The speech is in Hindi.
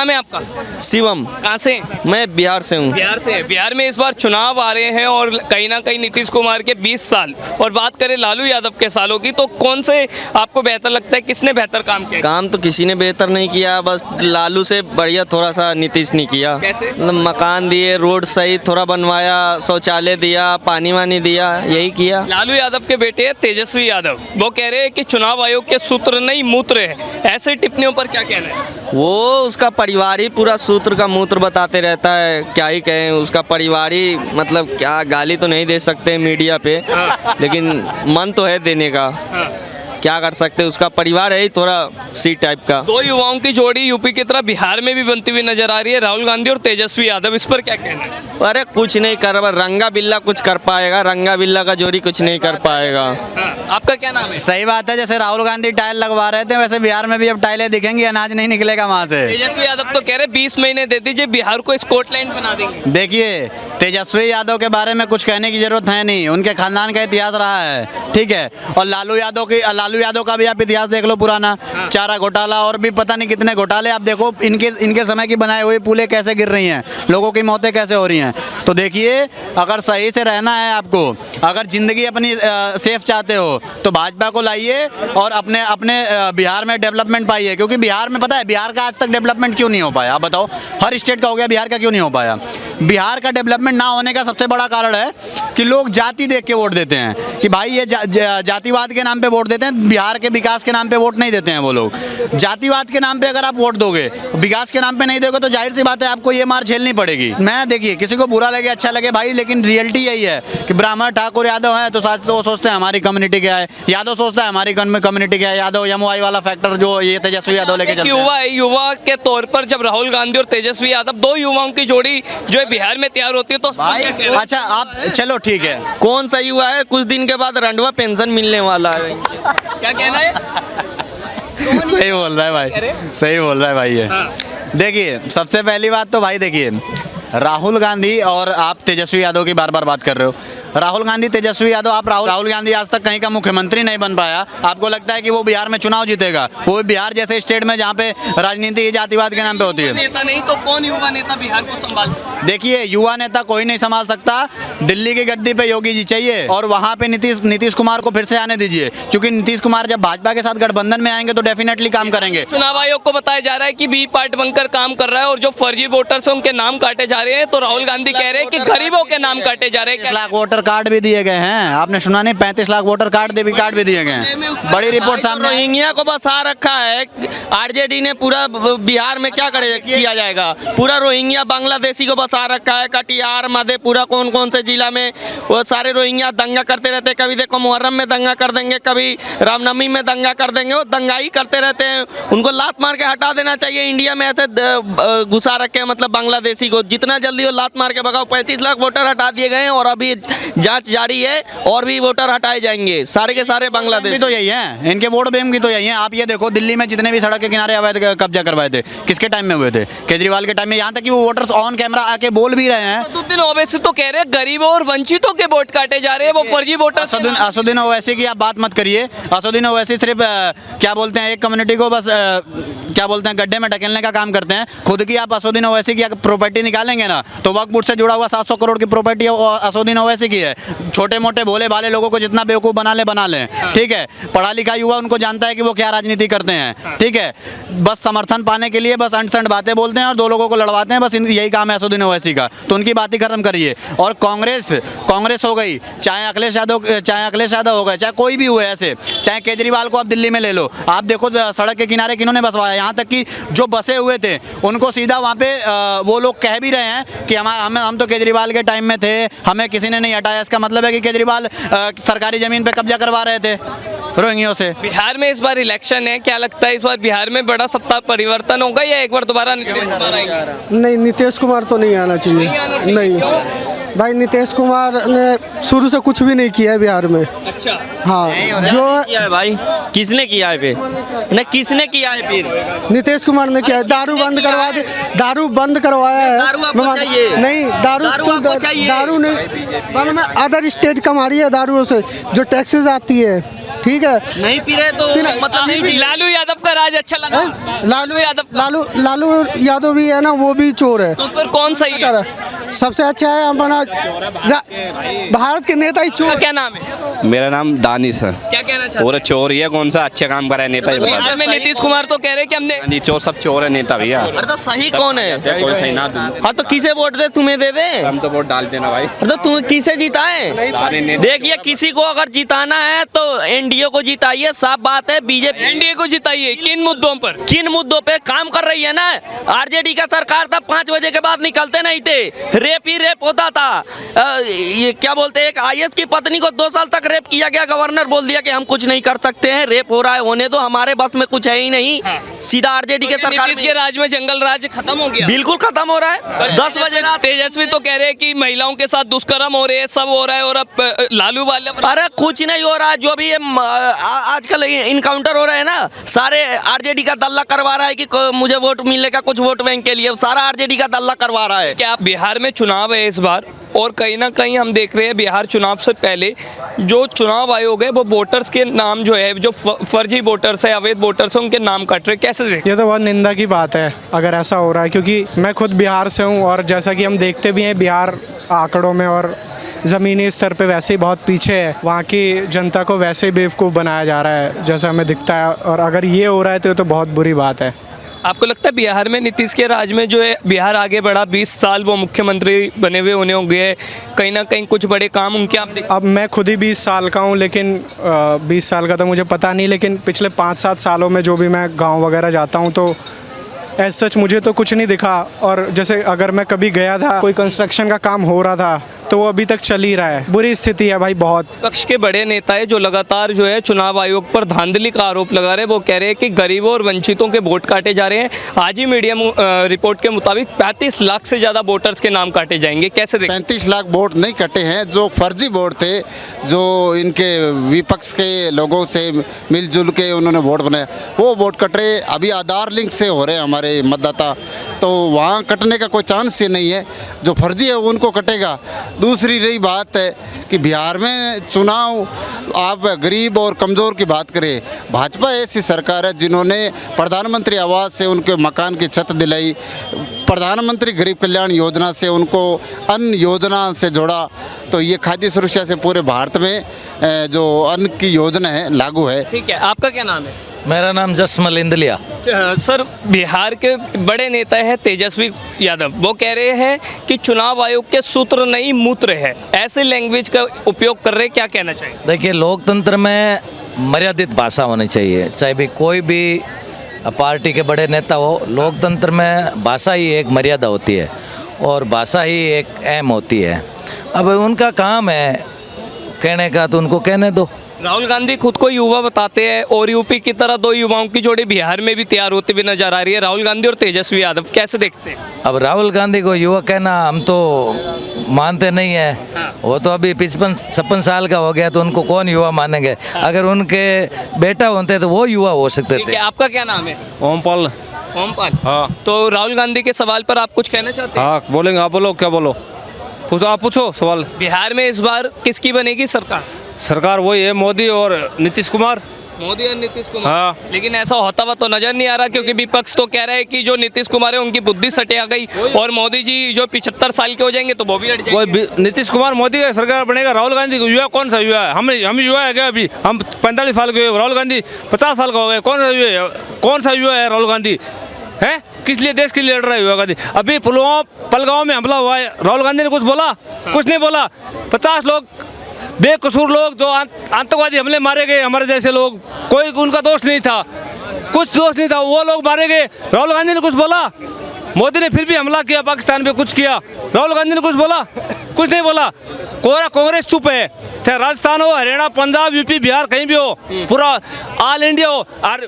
नाम है आपका? शिवम। कहाँ से? मैं बिहार से हूँ। बिहार से। बिहार में इस बार चुनाव आ रहे हैं और कहीं ना कहीं नीतीश कुमार के 20 साल और बात करें लालू यादव के सालों की, तो कौन से आपको बेहतर लगता है, किसने बेहतर काम किया? काम तो किसी ने बेहतर नहीं किया, बस लालू से बढ़िया थोड़ा सा नीतीश ने किया। कैसे? मतलब मकान दिए, रोड सही थोड़ा बनवाया, शौचालय दिया, पानी वानी दिया, यही किया। लालू यादव के बेटे हैं तेजस्वी यादव, वो कह रहे हैं कि चुनाव आयोग के सूत्र नहीं मूत्र है, ऐसे टिप्पणियों पर क्या कहना है? वो उसका परिवार ही पूरा सूत्र का मूत्र बताते रहता है, क्या ही कहें। उसका परिवार ही मतलब क्या, गाली तो नहीं दे सकते मीडिया पे, लेकिन मन तो है देने का। क्या कर सकते, उसका परिवार है ही थोड़ा सी टाइप का। दो युवाओं की जोड़ी यूपी की तरह बिहार में भी बनती हुई नजर आ रही है, राहुल गांधी और तेजस्वी यादव, इस पर क्या कहना है? अरे कुछ नहीं कर, रंगा बिल्ला कुछ कर पाएगा, रंगा बिल्ला का जोड़ी कुछ नहीं कर पाएगा। आपका क्या नाम है? सही बात है, जैसे राहुल गांधी टाइल लगवा रहे थे वैसे बिहार में भी अब टाइलें दिखेंगी, अनाज नहीं निकलेगा वहाँ से। तेजस्वी यादव तो कह रहे 20 महीने दे दीजिए, बिहार को स्कॉटलैंड बना देंगे। देखिए, तेजस्वी यादव के बारे में कुछ कहने की जरूरत है नहीं, उनके खानदान का इतिहास रहा है, ठीक है। और लालू यादव का भी आप इतिहास देख लो पुराना, चारा घोटाला और भी पता नहीं कितने घोटाले। आप देखो इनके समय की बनाए हुए पुलें कैसे गिर रही हैं, लोगों की मौतें कैसे हो रही हैं। तो देखिए, अगर सही से रहना है आपको, अगर जिंदगी अपनी सेफ चाहते हो तो भाजपा को लाइए और अपने बिहार में डेवलपमेंट पाइए। क्योंकि बिहार में पता है बिहार का आज तक डेवलपमेंट क्यों नहीं हो पाया? आप बताओ, हर स्टेट का हो गया, बिहार का क्यों नहीं हो पाया? बिहार का डेवलपमेंट ना होने का सबसे बड़ा कारण है कि लोग जाति देख के वोट देते हैं, कि भाई ये जातिवाद के नाम पे वोट देते हैं, बिहार के विकास के नाम पे वोट नहीं देते हैं वो लोग। जातिवाद के नाम पे अगर आप वोट दोगे, विकास के नाम पे नहीं दोगे, तो जाहिर सी बात है आपको ये मार झेलनी पड़ेगी। मैं देखिए, किसी को बुरा लगे अच्छा लगे भाई, लेकिन रियलिटी यही है कि ब्राह्मण ठाकुर यादव है तो वो सोचते हैं हमारी कम्युनिटी क्या है, यादव सोचता है हमारी कम्युनिटी क्या है, यादव यमुआई वाला फैक्टर जो ये तेजस्वी यादव लेके चलते हैं। युवा के तौर पर जब राहुल गांधी और तेजस्वी यादव, दो युवाओं की जोड़ी जो है बिहार में तैयार होती है, तो अच्छा आप चलो ठीक है, कौन सा युवा है, कुछ दिन के बाद रंडवा पेंशन मिलने वाला है। क्या कहना है? सही बोल रहा है भाई, सही बोल रहा है भाई ये। देखिए, सबसे पहली बात तो भाई देखिए, राहुल गांधी और आप तेजस्वी यादव की बार बार बात कर रहे हो। राहुल गांधी, तेजस्वी यादव, आप राहुल गांधी आज तक कहीं का मुख्यमंत्री नहीं बन पाया, आपको लगता है कि वो बिहार में चुनाव जीतेगा? वो बिहार जैसे स्टेट में जहाँ पे राजनीति जातिवाद के नाम पे होती है। नेता नहीं तो कौन युवा नेता बिहार को संभाल सकता? देखिए, युवा नेता कोई नहीं संभाल सकता। दिल्ली की गद्दी पे योगी जी चाहिए और वहाँ पे नीतीश कुमार को फिर से आने दीजिए, क्योंकि नीतीश कुमार जब भाजपा के साथ गठबंधन में आएंगे तो डेफिनेटली काम करेंगे। चुनाव आयोग को बताया जा रहा है कि बी पार्ट बनकर काम कर रहा है और जो फर्जी वोटर्स हैं उनके नाम काटे जा रहे हैं, तो राहुल गांधी कह रहे हैं कि गरीबों के नाम काटे जा रहे हैं। 30 लाख वोटर कार्ड भी दिए गए हैं, आपने सुना नहीं? 35 लाख वोटर कार्ड भी दिए गए हैं। बड़ी रिपोर्ट सामने। रोहिंग्या को बसा रखा है आरजेडी ने, पूरा बिहार में क्या किया जाएगा? पूरा रोहिंग्या बांग्लादेशी को बसा रखा है, कटिहार, मधेपुरा, कौन कौन से जिला में वो सारे रोहिंग्या दंगा करते रहते हैं। कभी देखो मुहर्रम में दंगा कर देंगे, कभी रामनवमी में दंगा कर देंगे, वो दंगाई करते रहते हैं। उनको लात मार के हटा देना चाहिए। इंडिया में ऐसे घुसा रखे हैं, मतलब बांग्लादेशी को जितना जल्दी वो लात मार के भगाओ। 35 लाख वोटर हटा दिए गए हैं और अभी जांच जारी है और भी वोटर हटाए जाएंगे, सारे के सारे बांग्लादेश। तो यही है, इनके वोट बैंक भी तो यही है। आप ये देखो, दिल्ली में जितने भी सड़क के किनारे अवैध कब्जा करवाए थे, किसके टाइम में हुए थे? केजरीवाल के टाइम में। यहाँ तक कि वो वोटर्स ऑन कैमरा आके बोल भी रहे हैं। असदुद्दीन ओवैसी तो कह रहे हैं गरीबों और वंचितों के वोट काटे जा रहे हैं, वो फर्जी वोटर। असदुद्दीन ओवैसी की आप बात मत करिए। असदुद्दीन ओवैसी सिर्फ क्या बोलते हैं, एक कम्युनिटी को बस क्या बोलते हैं, गड्ढे में ढकेलने का काम करते हैं। खुद की आप असदुद्दीन ओवैसी की प्रॉपर्टी निकालेंगे ना, तो वक्फ बोर्ड से जुड़ा हुआ 700 करोड़ की प्रॉपर्टी असदुद्दीन ओवैसी की है। छोटे मोटे भोले भाले लोगों को जितना बेवकूफ़ बना लें, ठीक है। पढ़ा लिखा युवा उनको जानता है कि वो क्या राजनीति करते हैं, ठीक है। बस समर्थन पाने के लिए बस अंट-संट बातें बोलते हैं और दो लोगों को लड़वाते हैं, बस यही काम है असदुद्दीन ओवैसी का। तो उनकी बात ही खत्म करिए। और कांग्रेस हो गई, चाहे अखिलेश यादव हो गए, चाहे कोई भी हुए ऐसे, चाहे केजरीवाल को आप दिल्ली में ले लो, आप देखो सड़क के किनारे किन्होंने बसवाया। यहाँ तक कि जो बसे हुए थे उनको सीधा वहाँ पे वो लोग कह भी रहे हैं कि हम तो केजरीवाल के टाइम में थे, हमें किसी ने नहीं हटाया। इसका मतलब है कि केजरीवाल सरकारी जमीन पे कब्जा करवा रहे थे रोहिंग्यों से। बिहार में इस बार इलेक्शन है, क्या लगता है इस बार बिहार में बड़ा सत्ता परिवर्तन होगा या एक बार दोबारा नीतीश कुमार आएंगे? नहीं, नीतीश कुमार तो नहीं आना चाहिए। नहीं भाई, नीतीश कुमार ने शुरू से कुछ भी नहीं किया है बिहार में। अच्छा, हाँ, जो किया है भाई, किसने किया है फिर? ना किसने किया है फिर? नीतीश कुमार ने किया है। दारू बंद करवा दे, दारू बंद करवाया है। दारू आपको चाहिए? नहीं, दारू आपको चाहिए? दारू नहीं, में अदर स्टेट कमा रही है दारुओं से, जो टैक्सेस आती है ठीक है। नहीं पी रहे तो मतलब नहीं जी। लालू यादव का राज अच्छा लगा? लालू यादव लालू यादव भी है ना, वो भी चोर है। तो फिर कौन सही है? सबसे अच्छा है अपना भारत के नेता ही आपका चोर। क्या नाम है? मेरा नाम दानिश है। क्या कहना चाहते और चोर ही है, कौन सा अच्छे काम करा है नेता? ही बता बिहार में नीतीश कुमार तो कह रहे हैं कि हमने जी, चोर सब चोर है नेता भैया। अरे तो सही कौन है? कोई सही ना हाँ तो किसे वोट दे, तुम्हें दे दे। हम तो वोट डालते ना भाई। तो तुम किसे जिताए? देखिए किसी को अगर जिताना है तो एनडीए को जिताइए, साफ बात है। बीजेपी एनडीए को जिताइए। किन मुद्दों पर? किन मुद्दों पे काम कर रही है ना? आरजेडी का सरकार था, 5 बजे के बाद निकलते नहीं थे, रेप ही रेप होता था। ये क्या बोलते हैं, एक आईएएस की पत्नी को 2 साल तक रेप किया गया, गवर्नर बोल दिया कि हम कुछ नहीं कर सकते हैं, रेप हो रहा है, होने दो, हमारे बस में कुछ है ही नहीं। सीधा आरजेडी के सरकार नीतीश के राज में जंगल राज खत्म हो गया? बिल्कुल खत्म हो रहा है। 10 बजे रात तेजस्वी तो कह रहे हैं कि महिलाओं के साथ दुष्कर्म हो रहे हैं, सब हो रहा है, और अब लालू वाले अरे कुछ नहीं हो रहा है। जो भी ये आजकल इनकाउंटर हो रहे हैं ना, सारे आरजेडी का दल्ला करवा रहा है कि मुझे वोट मिलेगा कुछ वोट बैंक के लिए, सारा आरजेडी का दल्ला करवा रहा है। क्या बिहार में चुनाव है इस बार, और कहीं ना कहीं हम देख रहे हैं बिहार चुनाव से पहले जो चुनाव आयोग है वो वोटर्स के नाम जो है, जो फर्जी वोटर्स है, अवैध वोटर्स है, उनके नाम कट रहे, कैसे देख? ये तो बहुत निंदा की बात है अगर ऐसा हो रहा है, क्योंकि मैं खुद बिहार से हूँ और जैसा कि हम देखते भी हैं बिहार आंकड़ों में और ज़मीनी स्तर पे वैसे ही बहुत पीछे है। वहाँ की जनता को वैसे ही बेवकूफ़ बनाया जा रहा है जैसा हमें दिखता है, और अगर ये हो रहा है तो ये तो बहुत बुरी बात है। आपको लगता है बिहार में नीतीश के राज में जो है बिहार आगे बढ़ा, 20 साल वो मुख्यमंत्री बने हुए उन्हें हो गए, कहीं ना कहीं कुछ बड़े काम उनके आप देख? अब मैं खुद ही 20 साल का हूँ, लेकिन 20 साल का तो मुझे पता नहीं, लेकिन पिछले 5-7 सालों में जो भी मैं गाँव वगैरह जाता हूँ तो एज सच मुझे तो कुछ नहीं दिखा। और जैसे अगर मैं कभी गया था, कोई कंस्ट्रक्शन का काम हो रहा था तो वो अभी तक चल ही रहा है। बुरी स्थिति है भाई बहुत। पक्ष के बड़े नेता है जो लगातार जो है चुनाव आयोग पर धांधली का आरोप लगा रहे हैं, वो कह रहे हैं कि गरीबों और वंचितों के वोट काटे जा रहे हैं। आज ही मीडिया रिपोर्ट के मुताबिक 35 लाख से ज़्यादा वोटर्स के नाम काटे जाएंगे, कैसे देखें? 35 लाख वोट नहीं कटे हैं, जो फर्जी वोट थे, जो इनके विपक्ष के लोगों से मिलजुल के उन्होंने वोट बनाया, वो वोट कट रहे। अभी आधार लिंक से हो रहे हैं हमारे मतदाता, तो वहाँ कटने का कोई चांस ही नहीं है। जो फर्जी है उनको कटेगा। दूसरी रही बात है कि बिहार में चुनाव, आप गरीब और कमज़ोर की बात करें, भाजपा ऐसी सरकार है जिन्होंने प्रधानमंत्री आवास से उनके मकान की छत दिलाई, प्रधानमंत्री गरीब कल्याण योजना से उनको अन्न योजना से जोड़ा। तो ये खाद्य सुरक्षा से पूरे भारत में जो अन्न की योजना है लागू है। ठीक है, आपका क्या नाम है? मेरा नाम जसमल इंदलिया। सर, बिहार के बड़े नेता है तेजस्वी यादव, वो कह रहे हैं कि चुनाव आयोग के सूत्र नहीं मूत्र है, ऐसे लैंग्वेज का उपयोग कर रहे हैं, क्या कहना चाहिए? देखिए, लोकतंत्र में मर्यादित भाषा होनी चाहिए, चाहे भी कोई भी पार्टी के बड़े नेता हो। लोकतंत्र में भाषा ही एक मर्यादा होती है और भाषा ही एक अहम होती है। अब उनका काम है कहने का, तो उनको कहने दो। राहुल गांधी खुद को युवा बताते हैं, और यूपी की तरह 2 युवाओं की जोड़ी बिहार में भी तैयार होती हुई नजर आ रही है, राहुल गांधी और तेजस्वी यादव, कैसे देखते हैं? अब राहुल गांधी को युवा कहना हम तो मानते नहीं है। वो तो अभी 55-56 साल का हो गया, तो उनको कौन युवा मानेंगे? अगर उनके बेटा होते तो वो युवा हो सकते ठीक थे। है, आपका क्या नाम है? ओमपाल। ओमपाल। हाँ। तो राहुल गांधी के सवाल पर आप कुछ कहना चाहते हैं? हाँ बोलेंगे, आप बोलो, क्या बोलो, पूछो, आप पूछो सवाल। बिहार में इस बार किसकी बनेगी सरकार? सरकार वही है, मोदी और नीतीश कुमार। मोदी और नीतीश कुमार। हाँ। लेकिन ऐसा होता हुआ तो नजर नहीं आ रहा, क्योंकि विपक्ष तो कह रहा है कि जो नीतीश कुमार है उनकी बुद्धि सटिया गई, और मोदी जी जो 75 साल के हो जाएंगे तो वो भी हट जाएंगे। वही नीतीश कुमार मोदी का सरकार बनेगा। राहुल गांधी को युवा, कौन सा युवा है? हम युवा है क्या? अभी हम 45 साल के, राहुल गांधी 50 साल का हो गए। कौन सा युवा है राहुल गांधी? है किस लिए देश के लिए लड़ रहा है राहुल गांधी? अभी पलगांव में हमला हुआ है, राहुल गांधी ने कुछ बोला? कुछ नहीं बोला। 50 लोग बेकसूर लोग जो आतंकवादी हमले मारे गए, हमारे जैसे लोग, कोई उनका दोष नहीं था, कुछ दोष नहीं था, वो लोग मारे गए। राहुल गांधी ने कुछ बोला? मोदी ने फिर भी हमला किया पाकिस्तान पे, कुछ किया? राहुल गांधी ने कुछ बोला? कुछ नहीं बोला। कांग्रेस चुप है, चाहे राजस्थान हो, हरियाणा, पंजाब, यूपी, बिहार, कहीं भी हो, पूरा ऑल इंडिया हो। और